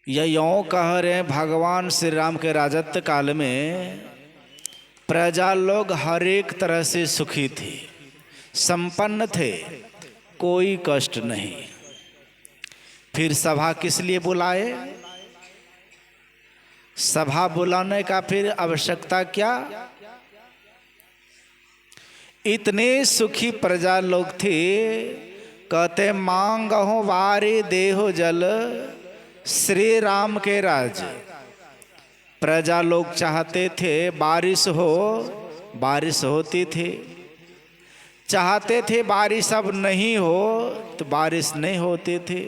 यह यों कह रहे हैं, भगवान श्री राम के राजत्व काल में प्रजा लोग हर एक तरह से सुखी थे, संपन्न थे, कोई कष्ट नहीं। फिर सभा किस लिए बुलाए? सभा बुलाने का फिर आवश्यकता क्या? इतने सुखी प्रजा लोग थे, कहते मांगहु वारि देहु जल श्री राम के राज। प्रजा लोग चाहते थे बारिश हो, बारिश होती थी। चाहते थे बारिश अब नहीं हो, तो बारिश नहीं होती थी।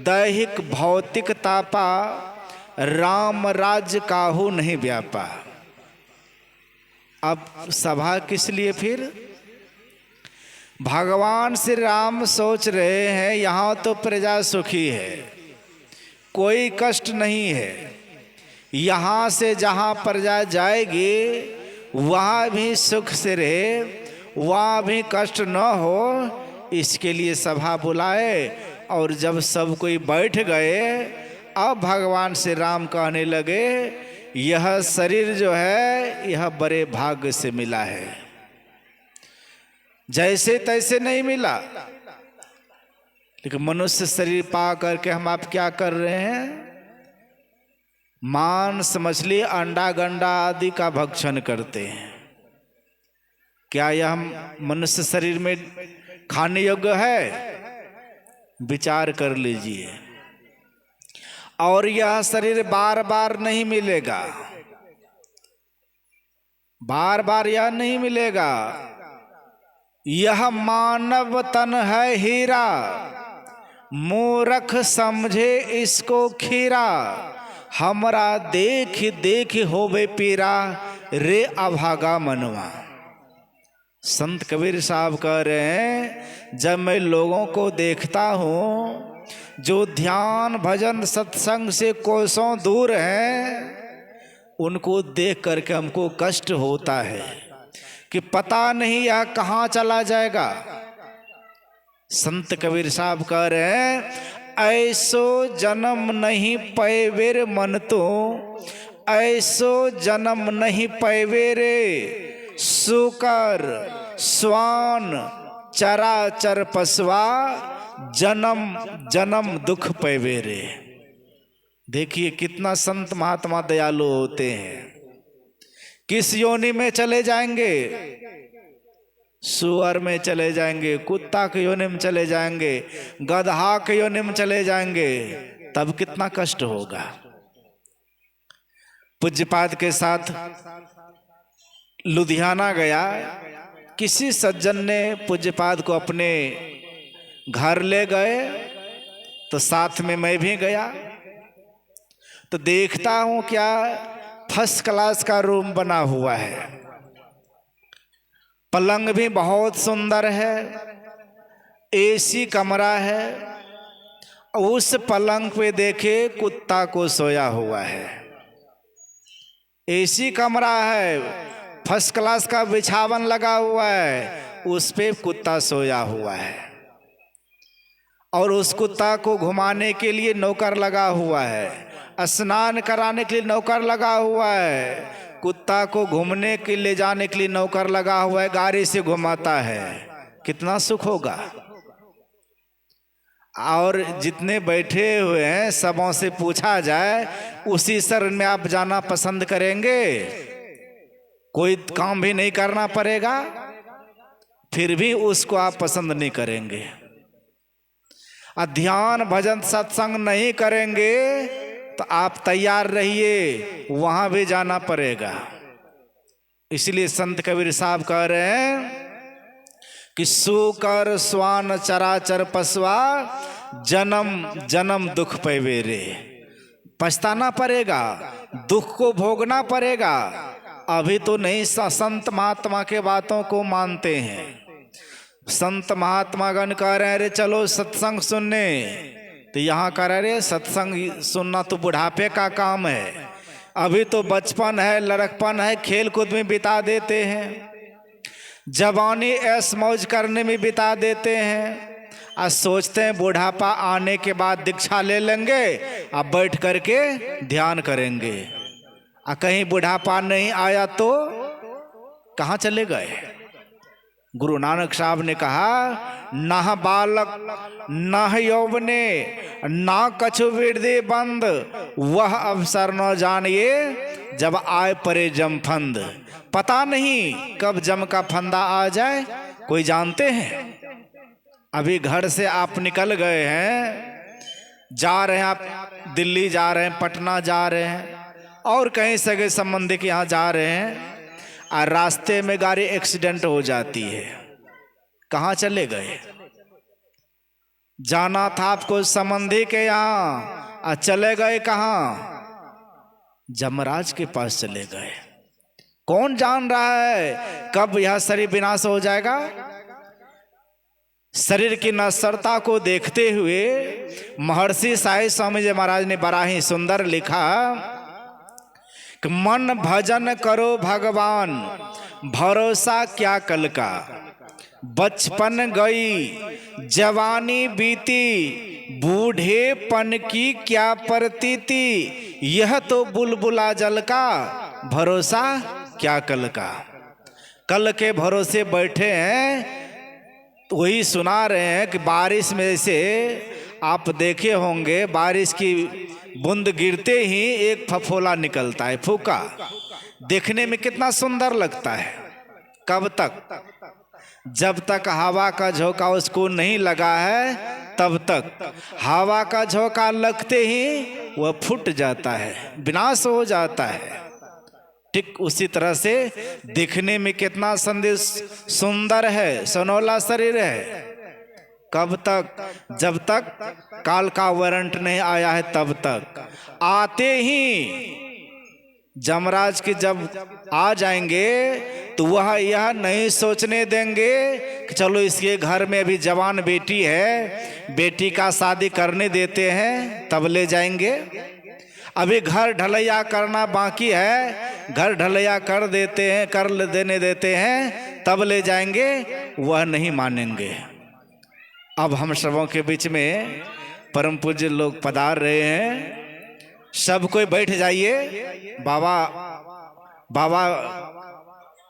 दैहिक भौतिक तापा, राम राज्य काहू नहीं व्यापा। अब सभा किस लिए? फिर भगवान श्री राम सोच रहे हैं यहाँ तो प्रजा सुखी है, कोई कष्ट नहीं है। यहाँ से जहाँ प्रजा जाएगी वहाँ भी सुख से रहे, वहाँ भी कष्ट न हो, इसके लिए सभा बुलाए। और जब सब कोई बैठ गए, अब भगवान श्री राम कहने लगे, यह शरीर जो है यह बड़े भाग्य से मिला है, जैसे तैसे नहीं मिला। लेकिन मनुष्य शरीर पा करके हम आप क्या कर रहे हैं? मांस मछली अंडा गंडा आदि का भक्षण करते हैं। क्या यह मनुष्य शरीर में खाने योग्य है? विचार कर लीजिए। और यह शरीर बार बार नहीं मिलेगा, बार बार यह नहीं मिलेगा। यह मानव तन है हीरा, मूर्ख समझे इसको खीरा। हमरा देख देख होवे पीरा, रे अभागा मनवा। संत कबीर साहब कह रहे हैं, जब मैं लोगों को देखता हूँ जो ध्यान भजन सत्संग से कोसों दूर हैं, उनको देख करके हमको कष्ट होता है कि पता नहीं यह कहाँ चला जाएगा। संत कबीर साहब कह रहे हैं, ऐसो जन्म नहीं पैवेर मन तो, ऐसो जन्म नहीं पैवेरे। सुकर स्वान चराचर पशवा, जन्म जन्म दुख पैवेरे। देखिए कितना संत महात्मा दयालु होते हैं। किस योनि में चले जाएंगे? सुअर में चले जाएंगे, कुत्ता के योनि में चले जाएंगे, गधा के योनि में चले जाएंगे, तब कितना कष्ट होगा। पूज्यपाद के साथ लुधियाना गया, किसी सज्जन ने पूज्यपाद को अपने घर ले गए, तो साथ में मैं भी गया। तो देखता हूं क्या फर्स्ट क्लास का रूम बना हुआ है, पलंग भी बहुत सुंदर है, एसी कमरा है। उस पलंग पे देखे कुत्ता को सोया हुआ है। एसी कमरा है, फर्स्ट क्लास का बिछावन लगा हुआ है, उस पे कुत्ता सोया हुआ है। और उस कुत्ता को घुमाने के लिए नौकर लगा हुआ है, स्नान कराने के लिए नौकर लगा हुआ है, कुत्ता को घूमने के लिए जाने के लिए नौकर लगा हुआ है, गाड़ी से घुमाता है। कितना सुख होगा। और जितने बैठे हुए हैं सबों से पूछा जाए, उसी शरण में आप जाना पसंद करेंगे? कोई काम भी नहीं करना पड़ेगा, फिर भी उसको आप पसंद नहीं करेंगे। ध्यान भजन सत्संग नहीं करेंगे तो आप तैयार रहिए, वहां भी जाना पड़ेगा। इसलिए संत कबीर साहब कह रहे हैं कि सुकर स्वान चराचर पशवा, जन्म जन्म दुख पैवेरे। पछताना पड़ेगा, दुख को भोगना पड़ेगा। अभी तो नहीं संत महात्मा के बातों को मानते हैं। संत महात्मागण कह रहे हैं, अरे चलो सत्संग सुनने, तो यहाँ कह रहे सत्संग सुनना तो बुढ़ापे का काम है, अभी तो बचपन है, लड़कपन है, खेल कूद में बिता देते हैं, जवानी ऐश मौज करने में बिता देते हैं। आज सोचते हैं बुढ़ापा आने के बाद दीक्षा ले लेंगे, अब बैठ करके ध्यान करेंगे। कहीं बुढ़ापा नहीं आया तो कहाँ चले गए? गुरु नानक साहब ने कहा, ना बालक ना यौवने ना कछु वृद्धि बंद, वह अवसर न जानिए जब आए परे जम फंद। पता नहीं कब जम का फंदा आ जाए, कोई जानते हैं? अभी घर से आप निकल गए हैं, जा रहे हैं, आप दिल्ली जा रहे हैं, पटना जा रहे हैं और कहीं सगे संबंधी के यहाँ जा रहे हैं, और रास्ते में गाड़ी एक्सीडेंट हो जाती है। कहाँ चले गए? जाना था आपको संबंधी के यहाँ, और चले गए कहाँ? जमराज के पास चले गए। कौन जान रहा है कब यह शरीर विनाश हो जाएगा? शरीर की नश्वरता को देखते हुए महर्षि साईं स्वामी जी महाराज ने बड़ा ही सुंदर लिखा कि मन भजन करो भगवान, भरोसा क्या कल का। बचपन गई जवानी बीती, बूढ़ेपन की क्या प्रतीति। यह तो बुलबुला जल का, भरोसा क्या कल का। कल के भरोसे बैठे हैं। वही सुना रहे हैं कि बारिश में से आप देखे होंगे, बारिश की बूंद गिरते ही एक फफोला निकलता है, फूका। देखने में कितना सुंदर लगता है। कब तक? जब तक हवा का झोंका उसको नहीं लगा है तब तक। हवा का झोंका लगते ही वह फूट जाता है, विनाश हो जाता है। ठीक उसी तरह से दिखने में कितना संदेश सुंदर है, सोनौला शरीर है। कब तक? जब तक काल का वारंट नहीं आया है तब तक। आते ही जमराज के जब आ जाएंगे तो वह यह नहीं सोचने देंगे कि चलो इसके घर में अभी जवान बेटी है, बेटी का शादी करने देते हैं तब ले जाएंगे। अभी घर ढलैया करना बाकी है, घर ढलैया कर देते हैं, कर देने देते हैं तब ले जाएंगे, वह नहीं मानेंगे। अब हम सबों के बीच में परम पूज्य लोग पधार रहे हैं। सब कोई बैठ जाइए। बाबा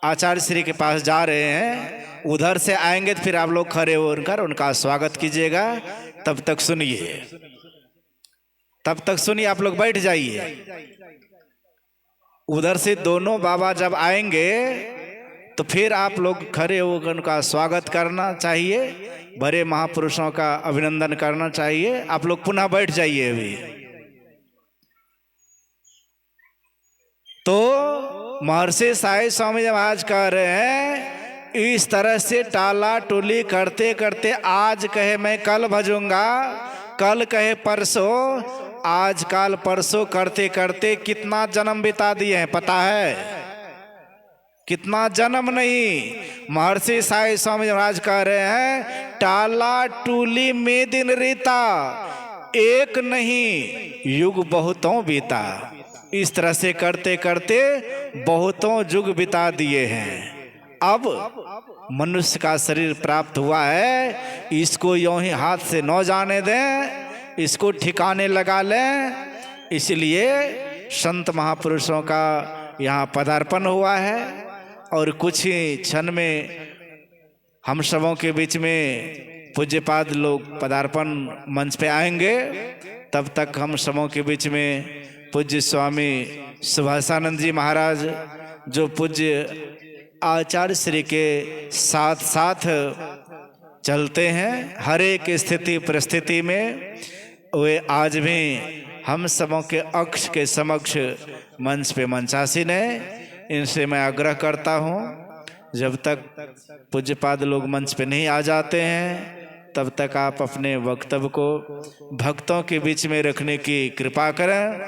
आचार्य श्री के पास जा रहे हैं, उधर से आएंगे तो फिर आप लोग खड़े होकर उनका स्वागत कीजिएगा। तब तक सुनिए, आप लोग बैठ जाइए। उधर से दोनों बाबा जब आएंगे तो फिर आप लोग खड़े होकर उनका स्वागत करना चाहिए, बड़े महापुरुषों का अभिनंदन करना चाहिए। आप लोग पुनः बैठ जाइए। अभी तो महर्षि साईं स्वामी जी महाराज कह रहे हैं, इस तरह से टाला टोली करते करते आज कहे मैं कल भजूंगा, कल कहे परसों, आज काल परसों करते करते कितना जन्म बिता दिए हैं पता है? कितना जन्म नहीं। महर्षि साईं स्वामी महाराज कह रहे हैं, टाला टूली में दिन रीता, एक नहीं युग बहुतों बीता। इस तरह से करते करते बहुतों युग बिता दिए हैं। अब मनुष्य का शरीर प्राप्त हुआ है, इसको यूं ही हाथ से न जाने दें, इसको ठिकाने लगा लें। इसलिए संत महापुरुषों का यहाँ पदार्पण हुआ है और कुछ ही क्षण में हम सबों के बीच में पूज्यपाद लोग पदार्पण मंच पे आएंगे। तब तक हम सबों के बीच में पूज्य स्वामी सुभाषानंद जी महाराज, जो पूज्य आचार्य श्री के साथ साथ चलते हैं हर एक स्थिति परिस्थिति में, वे आज भी हम सबों के अक्ष के समक्ष मंच पे मंचासीन है। इनसे मैं आग्रह करता हूँ, जब तक पूज्यपाद लोग मंच पे नहीं आ जाते हैं तब तक आप अपने वक्तव्य को भक्तों के बीच में रखने की कृपा करें।